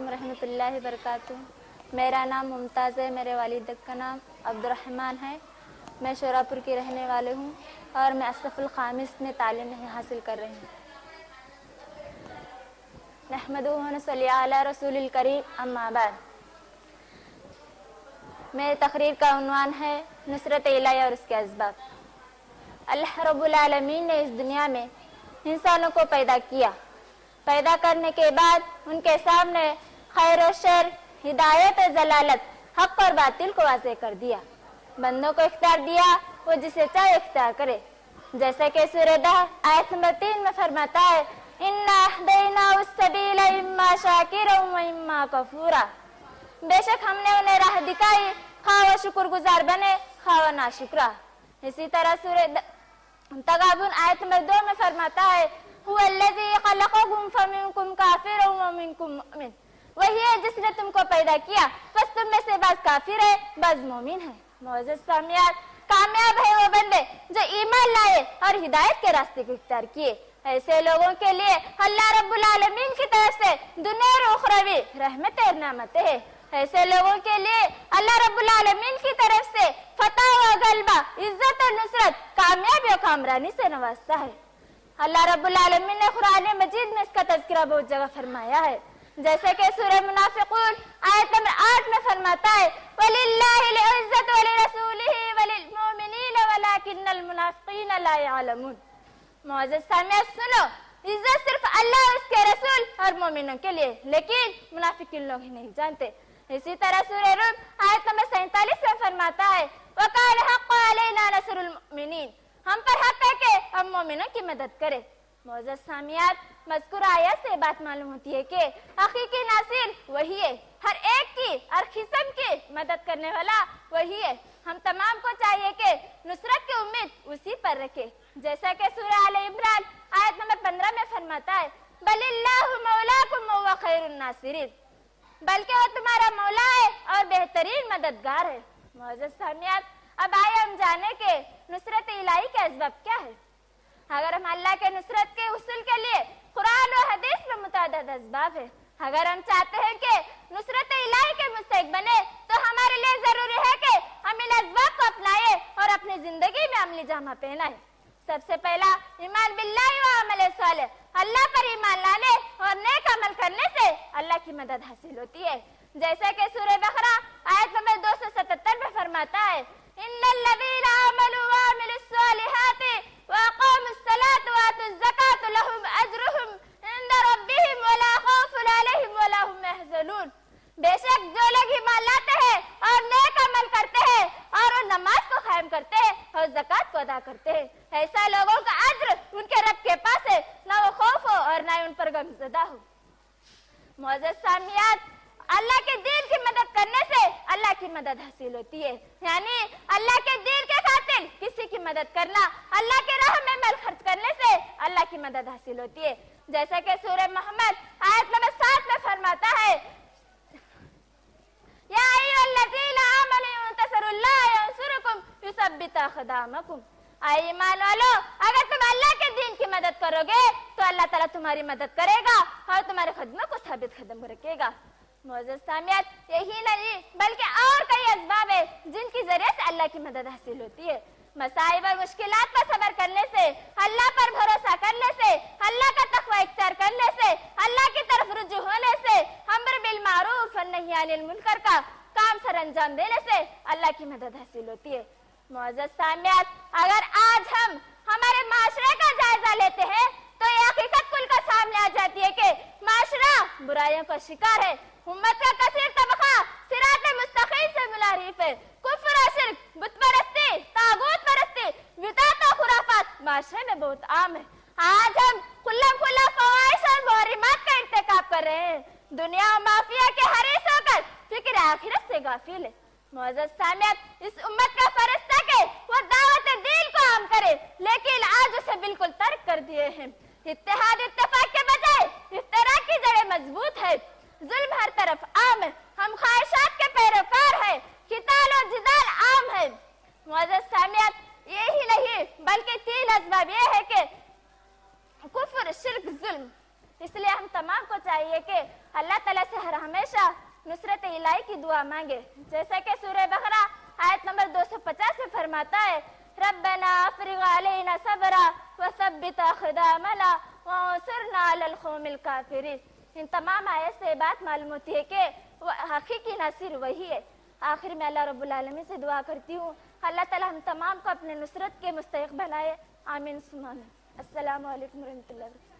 علیکم रहमतुल्लाहि वबरकातुह। मेरा नाम मुमताज़ है, मेरे वालिद का नाम अब्दुर्रहमान है। मैं शोरापुर की रहने वाली हूँ और मैं असफ़ुल ख़ामिस में तालीम हासिल कर रही हूँ। नहमदुहु व नसल्ली अला रसूलिल करीम, अम्मा बाद। मेरी तकरीर का उन्वान है नुसरत इलाही और उसके असबाब। अल्लाह रब्बुल आलमीन ने इस दुनिया में इंसानों को पैदा किया। पैदा करने के बाद उनके सामने खैर और शर, हिदायत और जलालत, हक और बातिल को वाज़ेह कर दिया। बंदों को इख्तियार दिया, वो जिसे चाहे इख्तियार करे। जैसे कि सूरह दह आयत नंबर 3 में फरमाता है, इन्ना हदैनाहुस सबीला इम्मा शाकिरन व इम्मा कफूरा। बेशक हमने उन्हें राह दिखाई, खा वो शुक्रगुजार बने, खा वो नाशुक्रा। इसी तरह सूरह तगाबुन आयत नंबर 2 में फरमाता है, हुवल्लज़ी खलक़कुम फमिनकुम काफिरुन व मिनकुम मुमिन। वही है जिसने तुमको पैदा किया, बस तुम में से बाज़ काफिर है, बाज़ मोमिन है। मोअज़्ज़ज़ सामियात, कामयाब है वो बंदे जो ईमान लाए और हिदायत के रास्ते को इख्तियार किए। ऐसे लोगों के लिए अल्लाह रब्बुल आलमीन की तरफ से दुनिया और उखरवी रहमतें और नेमतें हैं। ऐसे लोगों के लिए अल्लाह रब्बुल आलमीन की तरफ से फतह व गलबा, इज्जत और नुसरत, कामयाबी और कामरानी से नवाजता है। अल्लाह रब्बुल आलमीन ने कुरान मजीद में इसका तज़किरा बहुत जगह फरमाया है। जैसे कि सूरह मुनाफिकून आयत नंबर 8 में फरमाता है, वलिल्लाहिल इज्जतु व लिरसूलिही व लिलमुमिनीन वलाकिन्नल मुनाफिकीन ला यअलमून। मुअज़्ज़ज़ सामिया सुनो, इज्जत सिर्फ अल्लाह और उसके रसूल और मोमिनों के लिए, लेकिन मुनाफिकीन लोग ही नहीं जानते। इसी तरह सूरह रूम आयत नंबर 47 में फरमाता है, वकान हक़्क़न अलैना नस्रुल मुमिनीन। हम पर हक है कि हम मोमिनों की मदद करें। मुअज़्ज़ज़ सामियात, मज़कूर आयत से बात मालूम होती है कि हकीकी नासिर वही है, हर एक की हर किस्म की मदद करने वाला वही है। हम तमाम को चाहिए कि नुसरत की उम्मीद उसी पर रखे। जैसा कि सूरह आले इमरान आयत नंबर 15 में फरमाता है, बलिल्लाहु मौलाकुम व खैरुन नासिरीन। बल्कि वो तुम्हारा मौला है और बेहतरीन मददगार है। मुअज़्ज़ज़ सामियात, अब आइए हम जाने के नुसरत इलाही के असबाब क्या है। अगर हम अल्लाह के नुसरत के उसूल के लिए कुरान और हदीस में मुतअद्दिद असबाब है। अगर हम चाहते हैं कि नुसरत इलाही के मुस्तहिक बने, तो हमारे लिए जरूरी है कि हम इन असबाब को अपनाएं और अपनी जिंदगी में अमली जामा पहनाएं। सबसे पहला ईमान बिल्लाहि व अमल सालिह, अल्लाह पर ईमान लाने और नेक अमल करने से अल्लाह की मदद हासिल होती है। जैसे कि सूरह बकरा आयत नंबर 277 में फरमाता है, इन्नल्लज़ीना आमनू व अमिलुस सालिहाति व अक़ामुस सलात व आतुज़ ज़कात लहुम अज्रुहुम इंदा रब्बिहिम व ला खौफुन अलैहिम व ला हुम यहज़नून। बेशक जो लोग ईमान लाते हैं और नेक अमल करते हैं और वो नमाज को कायम करते हैं और ज़कात को अदा करते हैं, ऐसा लोगों का अज्र उनके रब के पास है, ना वो खौफ हो और ना उन पर गमज़दा हो। मुअज़्ज़ज़ सामियात, अल्लाह के दीन की मदद करने से अल्लाह की मदद हासिल होती है। यानी अल्लाह के दीन के खातिर किसी की मदद करना, अल्लाह के राह में माल खर्च करने से अल्लाह की मदद हासिल होती है। जैसा कि सूरह मोहम्मद आयत नंबर 7 में फरमाता है, या अय्युहल्लज़ीना आमनू यंसुरुल्लाह यंसुरुकुम युसब्बित अक़दामकुम। आए ईमान वालों, अगर तुम अल्लाह के दीन की मदद करोगे तो अल्लाह ताला तुम्हारी मदद करेगा और तुम्हारे कदमों को साबित कदम रखेगा। मुअज़्ज़ज़ सामियात, यही नहीं बल्कि और कई असबाब है जिनकी जरिए से अल्लाह की मदद हासिल होती है। मसाइब और मुश्किलात पर सब्र करने से, अल्लाह पर भरोसा करने से, अल्लाह का तक़वा इख्तियार करने से, अल्लाह की तरफ रुजू होने से, अम्र बिल मारूफ व नही अनिल मुनकर का काम सर अंजाम देने से अल्लाह की मदद हासिल होती है। मुअज़्ज़ज़ सामियात, अगर आज हम हमारे माशरे का जायजा लेते हैं तो ये हकीकत खुल कर सामने आ जाती है कि माशरा बुराइयों का शिकार है। उम्मत का कसीर तबका सिरात मुस्तकीम से मुनहरिफ है। कुफ्र और शिर्क, बुत परस्ती, तागूत परस्ती, बिदअत और खुराफात माशरे में बहुत आम है। आज हम खुल्लम खुल्ला फ़वाहिश और मुहर्रिमात का इर्तिकाब कर रहे हैं। दुनिया और माफिया के हरीस होकर फिक्र आखिरत से गाफिल है। मुअज़्ज़ज़ सामियात, इस उम्मत का फर्ज था कि वो दावत दीन को आम करे, लेकिन आज उसे बिल्कुल तर्क कर दिए हैं। इत्तेहाद इत्तेफाक के बजाय इफ्तिराक की जड़ें मजबूत है। जुल्म हर तरफ आम है। हम ख्वाहिशात के पैरोकार हैं। किताल और जिदाल आम है। मुअज़्ज़ज़ सामियात, यही नहीं बल्कि 3 असबाब ये है कि कुफ्र, शिर्क, जुल्म, اس لیے ہم تمام کو چاہیے کہ اللہ تعالیٰ سے ہر ہمیشہ نصرت الہی کی دعا مانگے، جیسا کہ سورہ بقرہ آیت نمبر 250 میں فرماتا ہے ربنا افرغ علینا صبرا وثبت اقدامنا وانصرنا علی القوم الکافرین۔ ان تمام آیت سے بات معلوم ہوتی ہے کہ حقیقی ناصر وہی ہے۔ آخر میں اللہ رب العالمین سے دعا کرتی ہوں اللہ تعالی ہم تمام کو اپنے نصرت کے مستحق بنائے، آمین ثم آمین۔ السلام علیکم ورحمۃ اللہ وبرکاتہ۔